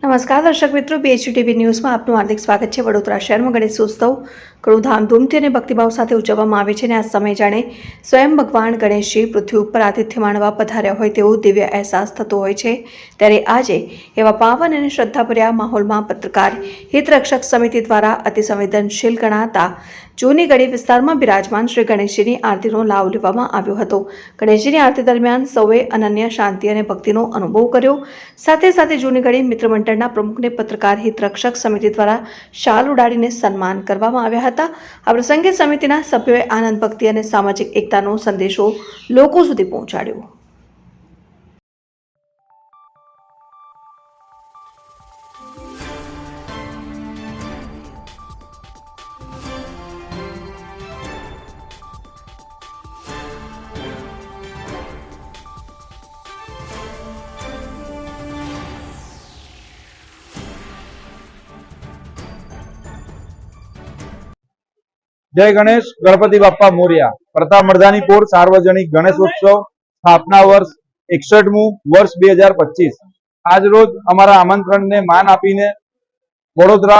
નમસ્કાર દર્શક મિત્રો, BHTV ન્યૂઝમાં આપનું હાર્દિક સ્વાગત છે। વડોદરા શહેરમાં ગણેશોત્સવ ઘણું ધામધૂમથી અને ભક્તિભાવ સાથે ઉજવવામાં આવે છે અને આ સમય જાણે સ્વયં ભગવાન ગણેશજી પૃથ્વી ઉપર આતિથ્ય માણવા પધાર્યા હોય તેવો દિવ્ય અહેસાસ થતો હોય છે। ત્યારે આજે એવા પાવન અને શ્રદ્ધાભર્યા માહોલમાં પત્રકાર હિતરક્ષક સમિતિ દ્વારા અતિ સંવેદનશીલ ગણાતા જૂની ગઢી વિસ્તારમાં બિરાજમાન શ્રી ગણેશજીની આરતીનો લાભ લેવામાં આવ્યો હતો। ગણેશજીની આરતી દરમિયાન સૌએ અનન્ય શાંતિ અને ભક્તિનો અનુભવ કર્યો। સાથે સાથે જૂની ગઢી મિત્ર મંડળના પ્રમુખને પત્રકાર હિતરક્ષક સમિતિ દ્વારા શાલ ઉડાડીને સન્માન કરવામાં આવ્યા હતા। આ પ્રસંગે સમિતિના સભ્યોએ આનંદ, ભક્તિ અને સામાજિક એકતાનો સંદેશો લોકો સુધી પહોંચાડ્યો। जय गणेश गणपति बाप्पा मोरिया। प्रताप मर्दानीपुर सार्वजनिक गणेशोत्सव स्थापना वर्ष 61मु वर्ष 2025 आज रोज अमरा आमंत्रण ने मान आपीने वडोदरा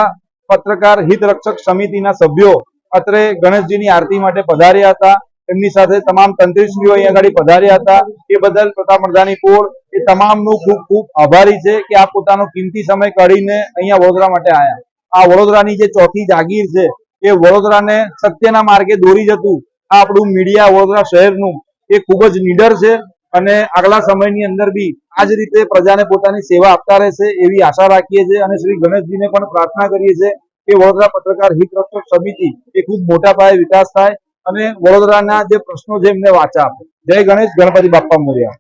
पत्रकार हित रक्षक समिति सभ्यों अत्रे गणेशजी की आरती माटे पधार्या हता। एमनी साथे तमाम तंत्रीश्रीओ अहींया गाड़ी पधार्या हता। ए बदल प्रताप मर्दानीपुर ए तमामनो खूब खूब आभारी छे कि आ पोतानो कीमती समय काढीने अहींया वडोदरा माटे आया। आ वडोदरानी जे चौथी जागीर छे ए वडोदरा ने सत्यना मार्गे दोरी जतुं आ आपणुं मीडिया वडोदरा शहेरनुं ए खूब ज निडर छे અને આગલા સમયની અંદર બી આ જ રીતે પ્રજાને પોતાની સેવા આપતા રહેશે એવી આશા રાખીએ છીએ અને શ્રી ગણેશજીને પણ પ્રાર્થના કરીએ છીએ કે વડોદરા પત્રકાર હિત રક્ષક સમિતિ એ ખૂબ મોટા પાયે વિકાસ થાય અને વડોદરાના જે પ્રશ્નો છે એમને વાચા આપે। જય ગણેશ, ગણપતિ બાપ્પા મોરયા।